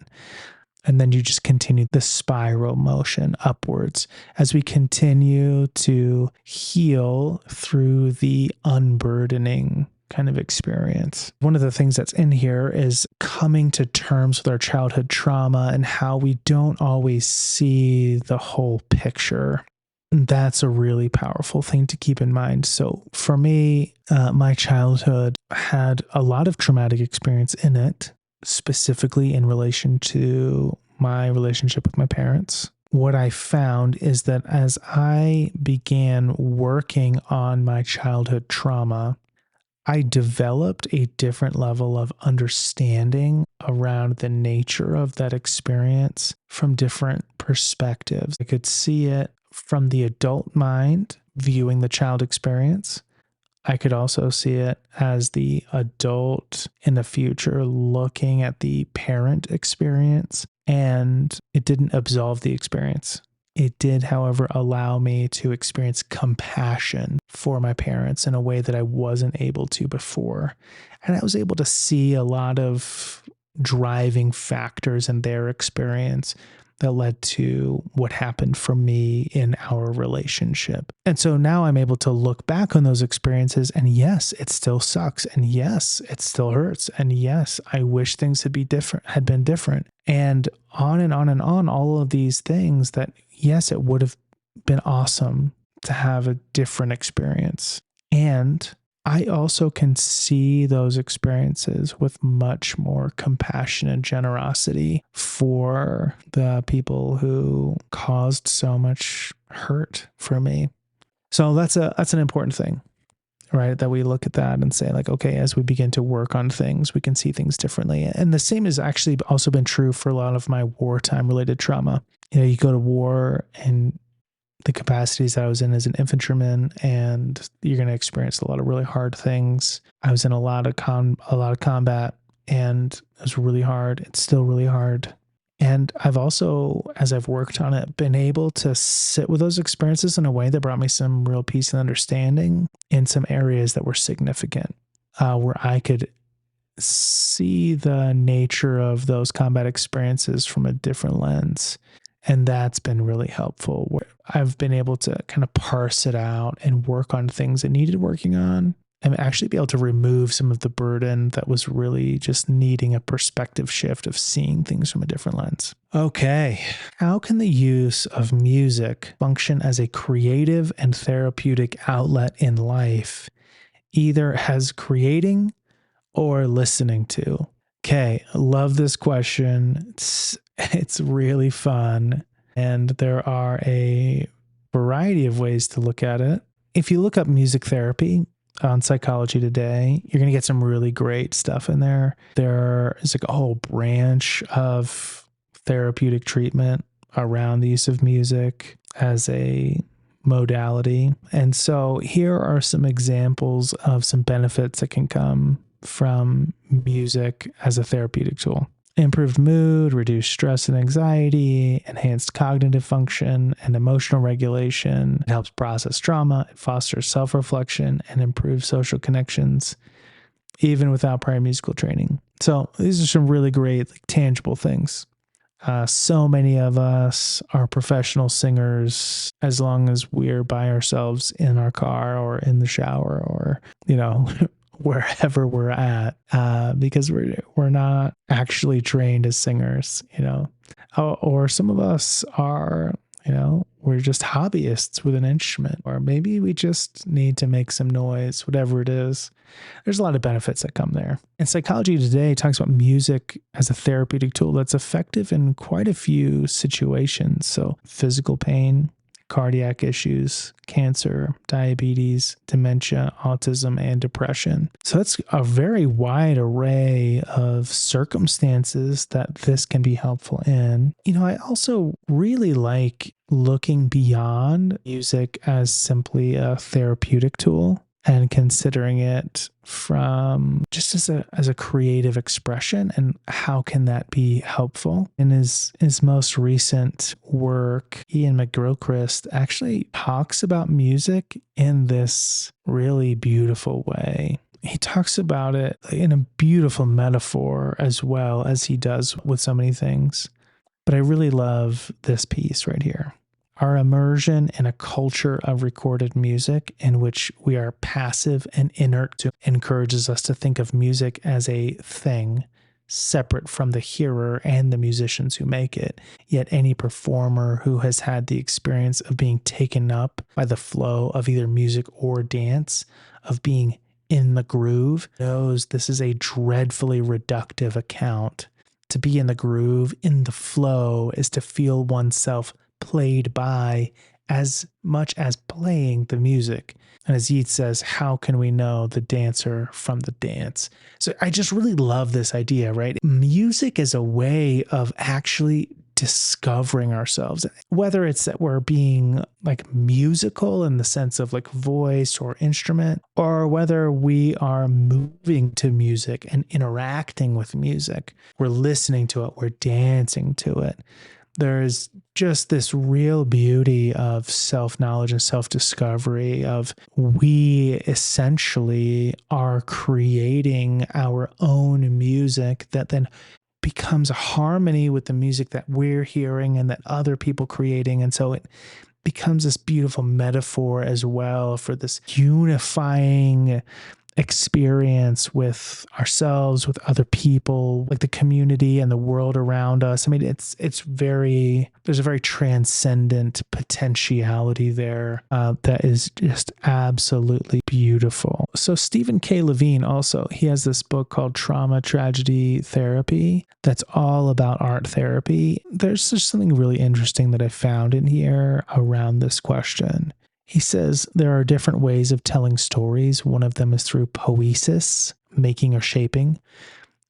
And then you just continue the spiral motion upwards as we continue to heal through the unburdening kind of experience. One of the things that's in here is coming to terms with our childhood trauma and how we don't always see the whole picture. That's a really powerful thing to keep in mind. So for me, my childhood had a lot of traumatic experience in it, specifically in relation to my relationship with my parents. What I found is that as I began working on my childhood trauma, I developed a different level of understanding around the nature of that experience from different perspectives. I could see it from the adult mind viewing the child experience. I could also see it as the adult in the future looking at the parent experience, and it didn't absolve the experience. It did, however, allow me to experience compassion for my parents in a way that I wasn't able to before. And I was able to see a lot of driving factors in their experience that led to what happened for me in our relationship. And so now I'm able to look back on those experiences and yes, it still sucks. And yes, it still hurts. And yes, I wish things had been different. And on and on and on, all of these things that, yes, it would have been awesome to have a different experience. And I also can see those experiences with much more compassion and generosity for the people who caused so much hurt for me. So that's an important thing, right? That we look at that and say like, okay, as we begin to work on things, we can see things differently. And the same has actually also been true for a lot of my wartime related trauma. You know, you go to war and the capacities that I was in as an infantryman, and you're going to experience a lot of really hard things. I was in a lot of combat, and it was really hard. It's still really hard. And I've also, as I've worked on it, been able to sit with those experiences in a way that brought me some real peace and understanding in some areas that were significant, where I could see the nature of those combat experiences from a different lens. And that's been really helpful. Where I've been able to kind of parse it out and work on things that needed working on and actually be able to remove some of the burden that was really just needing a perspective shift of seeing things from a different lens. Okay. How can the use of music function as a creative and therapeutic outlet in life, either as creating or listening to? Okay, I love this question. It's really fun. And there are a variety of ways to look at it. If you look up music therapy on Psychology Today, you're going to get some really great stuff in there. There is like a whole branch of therapeutic treatment around the use of music as a modality. And so here are some examples of some benefits that can come from music as a therapeutic tool. Improved mood, reduced stress and anxiety, enhanced cognitive function and emotional regulation. It helps process trauma, it fosters self-reflection, and improves social connections, even without prior musical training. So these are some really great, like, tangible things. So many of us are professional singers as long as we're by ourselves in our car or in the shower or, wherever we're at, because we're not actually trained as singers, or some of us are, we're just hobbyists with an instrument, or maybe we just need to make some noise, whatever it is. There's a lot of benefits that come there. And Psychology Today talks about music as a therapeutic tool that's effective in quite a few situations. So physical pain, cardiac issues, cancer, diabetes, dementia, autism, and depression. So it's a very wide array of circumstances that this can be helpful in. I also really like looking beyond music as simply a therapeutic tool. and considering it from just as a creative expression, and how can that be helpful. In his most recent work, Ian McGilchrist actually talks about music in this really beautiful way. He talks about it in a beautiful metaphor as well as he does with so many things. But I really love this piece right here. Our immersion in a culture of recorded music in which we are passive and inert encourages us to think of music as a thing separate from the hearer and the musicians who make it. Yet any performer who has had the experience of being taken up by the flow of either music or dance, of being in the groove, knows this is a dreadfully reductive account. To be in the groove, in the flow, is to feel oneself played by as much as playing the music. And as Yeats says, how can we know the dancer from the dance? So I just really love this idea, right? Music is a way of actually discovering ourselves, whether it's that we're being like musical in the sense of like voice or instrument, or whether we are moving to music and interacting with music. We're listening to it, we're dancing to it. There's just this real beauty of self-knowledge and self-discovery of we essentially are creating our own music that then becomes a harmony with the music that we're hearing and that other people creating. And so it becomes this beautiful metaphor as well for this unifying experience with ourselves, with other people, like the community and the world around us. I mean, there's a very transcendent potentiality there that is just absolutely beautiful. So Stephen K. Levine also, he has this book called Trauma, Tragedy, Therapy that's all about art therapy. There's just something really interesting that I found in here around this question. He says there are different ways of telling stories. One of them is through poiesis, making or shaping.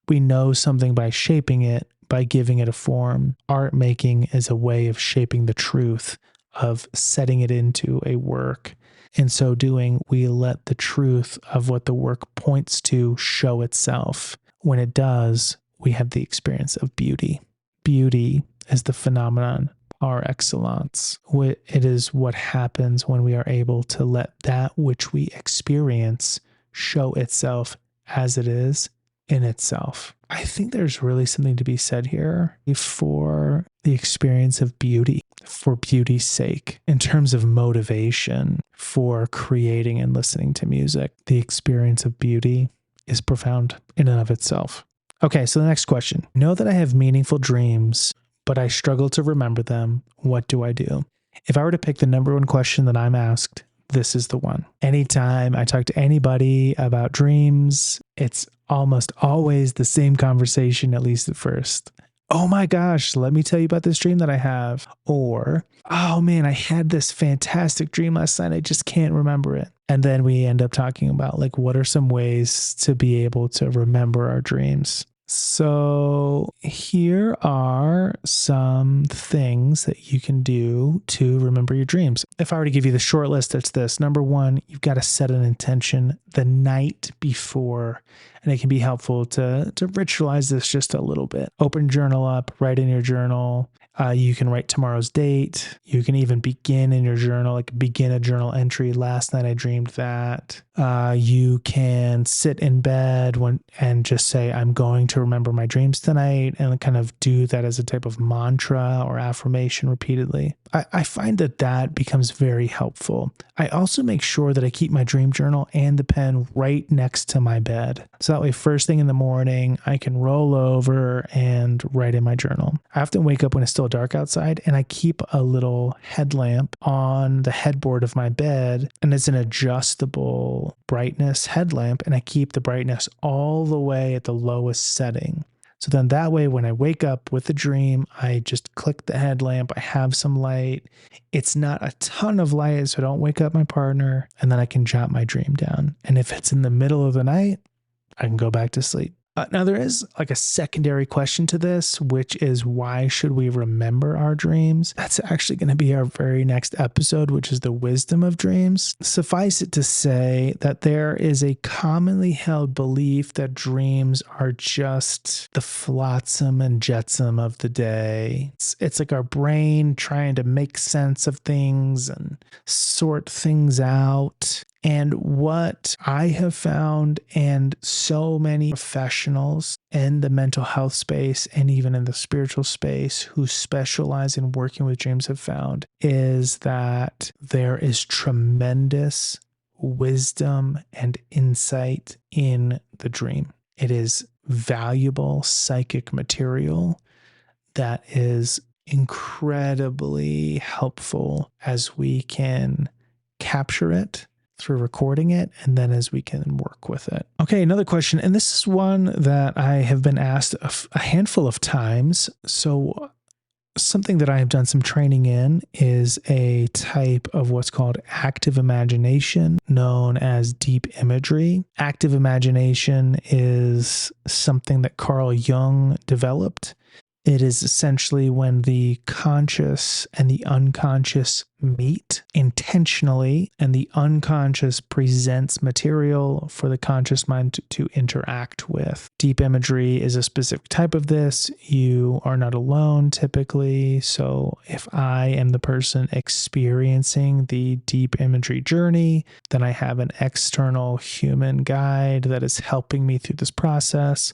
We know something by shaping it, by giving it a form. Art making is a way of shaping the truth, of setting it into a work. In so doing, we let the truth of what the work points to show itself. When it does, we have the experience of beauty. Beauty is the phenomenon par excellence. It is what happens when we are able to let that which we experience show itself as it is in itself. I think there's really something to be said here for the experience of beauty, for beauty's sake, in terms of motivation for creating and listening to music. The experience of beauty is profound in and of itself. Okay, so the next question. Know that I have meaningful dreams, but I struggle to remember them. What do I do? If I were to pick the number one question that I'm asked, this is the one. Anytime I talk to anybody about dreams, it's almost always the same conversation, at least at first. Oh my gosh, let me tell you about this dream that I have. Or, oh man, I had this fantastic dream last night. I just can't remember it. And then we end up talking about like, what are some ways to be able to remember our dreams? So here are some things that you can do to remember your dreams. If I were to give you the short list, it's this. Number one, you've got to set an intention the night before. And it can be helpful to ritualize this just a little bit. Open journal up, write in your journal. You can write tomorrow's date. You can even begin in your journal, like begin a journal entry. Last night I dreamed that. You can sit in bed and just say, I'm going to remember my dreams tonight, and kind of do that as a type of mantra or affirmation repeatedly. I find that becomes very helpful. I also make sure that I keep my dream journal and the pen right next to my bed. So that way, first thing in the morning, I can roll over and write in my journal. I often wake up when it's still dark outside, and I keep a little headlamp on the headboard of my bed, and it's an adjustable brightness headlamp, and I keep the brightness all the way at the lowest setting. So then that way, when I wake up with the dream, I just click the headlamp, I have some light. It's not a ton of light, so I don't wake up my partner, and then I can jot my dream down. And if it's in the middle of the night, I can go back to sleep. Now, there is like a secondary question to this, which is why should we remember our dreams? That's actually going to be our very next episode, which is the wisdom of dreams. Suffice it to say that there is a commonly held belief that dreams are just the flotsam and jetsam of the day. It's like our brain trying to make sense of things and sort things out. And what I have found, and so many professionals in the mental health space and even in the spiritual space who specialize in working with dreams have found, is that there is tremendous wisdom and insight in the dream. It is valuable psychic material that is incredibly helpful as we can capture it through recording it, and then as we can work with it. Okay, another question, and this is one that I have been asked a handful of times. So something that I have done some training in is a type of what's called active imagination, known as deep imagery. Active imagination is something that Carl Jung developed. It is essentially when the conscious and the unconscious meet intentionally, and the unconscious presents material for the conscious mind to interact with. Deep imagery is a specific type of this. You are not alone typically. So if I am the person experiencing the deep imagery journey, then I have an external human guide that is helping me through this process.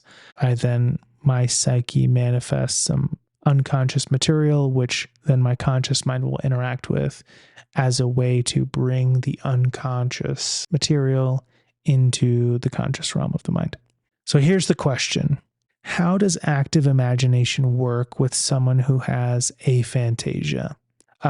My psyche manifests some unconscious material, which then my conscious mind will interact with as a way to bring the unconscious material into the conscious realm of the mind. So here's the question. How does active imagination work with someone who has aphantasia?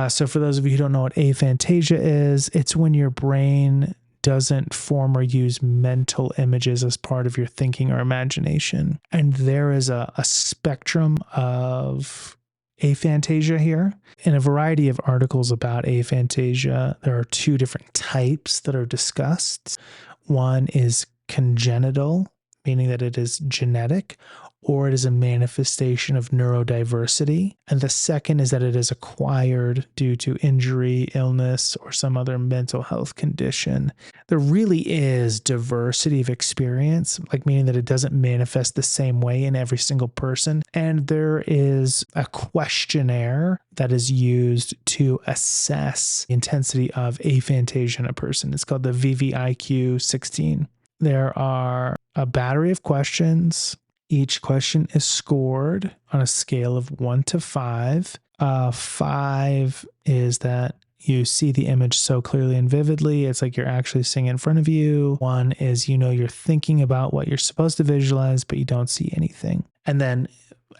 So for those of you who don't know what aphantasia is, it's when your brain doesn't form or use mental images as part of your thinking or imagination. And there is a spectrum of aphantasia here. In a variety of articles about aphantasia, there are two different types that are discussed. One is congenital, meaning that it is genetic, or it is a manifestation of neurodiversity. And the second is that it is acquired due to injury, illness, or some other mental health condition. There really is diversity of experience, like meaning that it doesn't manifest the same way in every single person. And there is a questionnaire that is used to assess the intensity of aphantasia in a person. It's called the VVIQ 16. There are a battery of questions. Each question is scored on a scale of 1 to 5. 5 is that you see the image so clearly and vividly. It's like you're actually seeing it in front of you. 1 is, you're thinking about what you're supposed to visualize, but you don't see anything. And then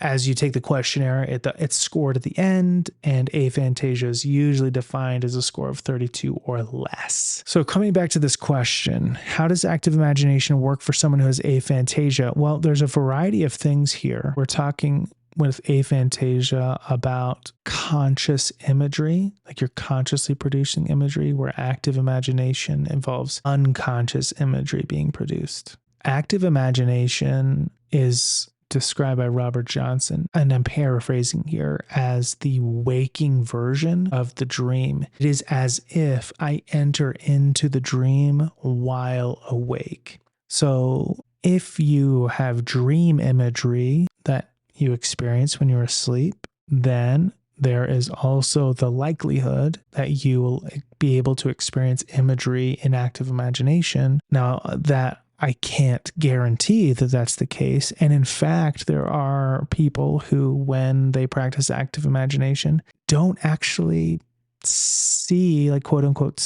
as you take the questionnaire, it's scored at the end, and aphantasia is usually defined as a score of 32 or less. So coming back to this question, how does active imagination work for someone who has aphantasia? Well, there's a variety of things here. We're talking with aphantasia about conscious imagery, like you're consciously producing imagery, where active imagination involves unconscious imagery being produced. Active imagination is described by Robert Johnson, and I'm paraphrasing here, as the waking version of the dream. It is as if I enter into the dream while awake. So if you have dream imagery that you experience when you're asleep, then there is also the likelihood that you will be able to experience imagery in active imagination. Now, that I can't guarantee that that's the case. And in fact, there are people who, when they practice active imagination, don't actually see, like quote unquote,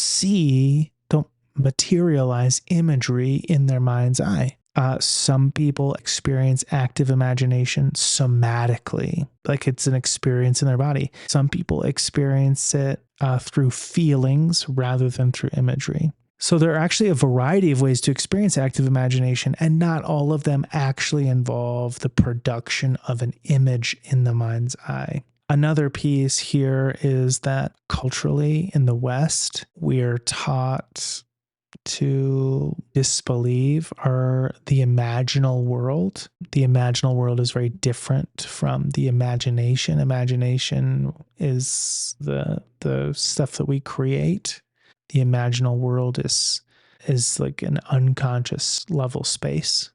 don't materialize imagery in their mind's eye. Some people experience active imagination somatically, like it's an experience in their body. Some people experience it through feelings rather than through imagery. So there are actually a variety of ways to experience active imagination, and not all of them actually involve the production of an image in the mind's eye. Another piece here is that culturally in the West, we're taught to disbelieve are the imaginal world. The imaginal world is very different from the imagination. Imagination is the stuff that we create. The imaginal world is like an unconscious level space.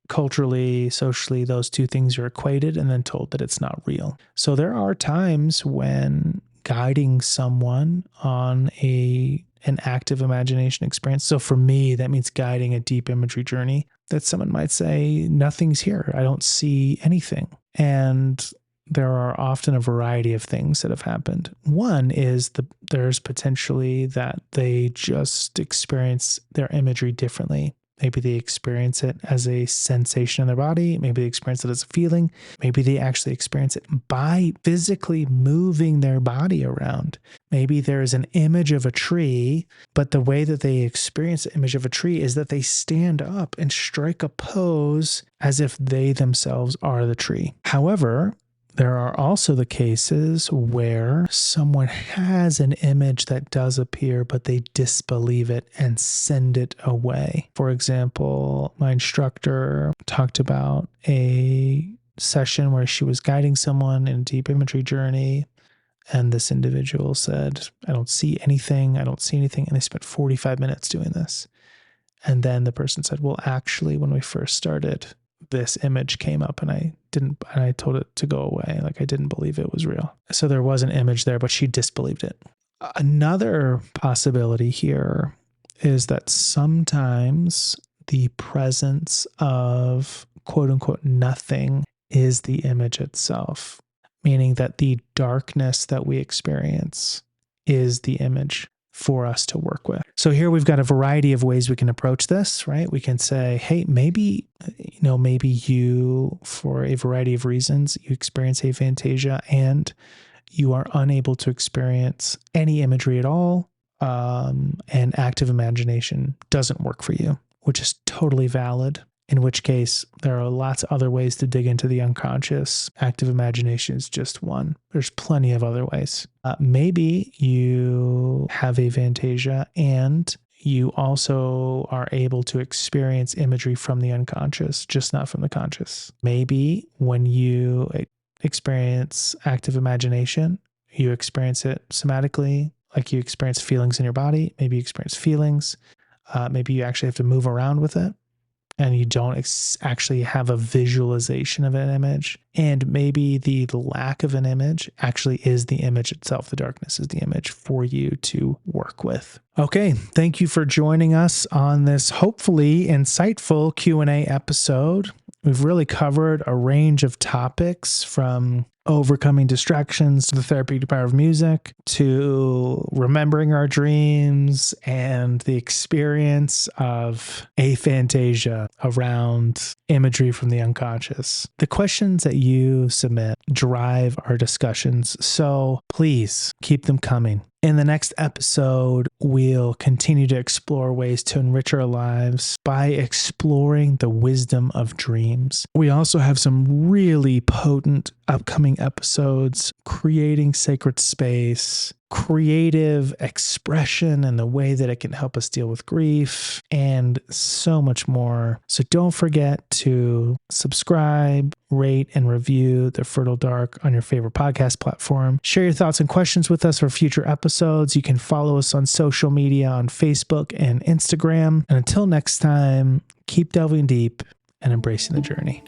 Culturally, socially, those two things are equated and then told that it's not real. So there are times when guiding someone on an active imagination experience. So for me, that means guiding a deep imagery journey, that someone might say, nothing's here. I don't see anything. And there are often a variety of things that have happened. One is there's potentially that they just experience their imagery differently. Maybe they experience it as a sensation in their body. Maybe they experience it as a feeling. Maybe they actually experience it by physically moving their body around. Maybe there's an image of a tree, but the way that they experience the image of a tree is that they stand up and strike a pose as if they themselves are the tree. However, there are also the cases where someone has an image that does appear, but they disbelieve it and send it away. For example, my instructor talked about a session where she was guiding someone in a deep imagery journey, and this individual said, I don't see anything. And they spent 45 minutes doing this. And then the person said, well, actually, when we first started, this image came up and I told it to go away. Like I didn't believe it was real. So there was an image there, but she disbelieved it. Another possibility here is that sometimes the presence of quote unquote nothing is the image itself, meaning that the darkness that we experience is the image for us to work with. So here we've got a variety of ways we can approach this, right? We can say, hey, maybe you, for a variety of reasons, you experience aphantasia and you are unable to experience any imagery at all, and active imagination doesn't work for you, which is totally valid. In which case, there are lots of other ways to dig into the unconscious. Active imagination is just one. There's plenty of other ways. Maybe you have aphantasia and you also are able to experience imagery from the unconscious, just not from the conscious. Maybe when you experience active imagination, you experience it somatically, like you experience feelings in your body. Maybe you experience feelings. Maybe you actually have to move around with it, and you don't actually have a visualization of an image. And maybe the lack of an image actually is the image itself. The darkness is the image for you to work with. Okay, thank you for joining us on this hopefully insightful Q&A episode. We've really covered a range of topics, from overcoming distractions to the therapeutic power of music, to remembering our dreams and the experience of aphantasia around imagery from the unconscious. The questions that you submit drive our discussions, so please keep them coming. In the next episode, we'll continue to explore ways to enrich our lives by exploring the wisdom of dreams. We also have some really potent upcoming episodes: creating sacred space, creative expression and the way that it can help us deal with grief, and so much more. So don't forget to subscribe, rate, and review The Fertile Dark on your favorite podcast platform. Share your thoughts and questions with us for future episodes. You can follow us on social media on Facebook and Instagram. And until next time, keep delving deep and embracing the journey.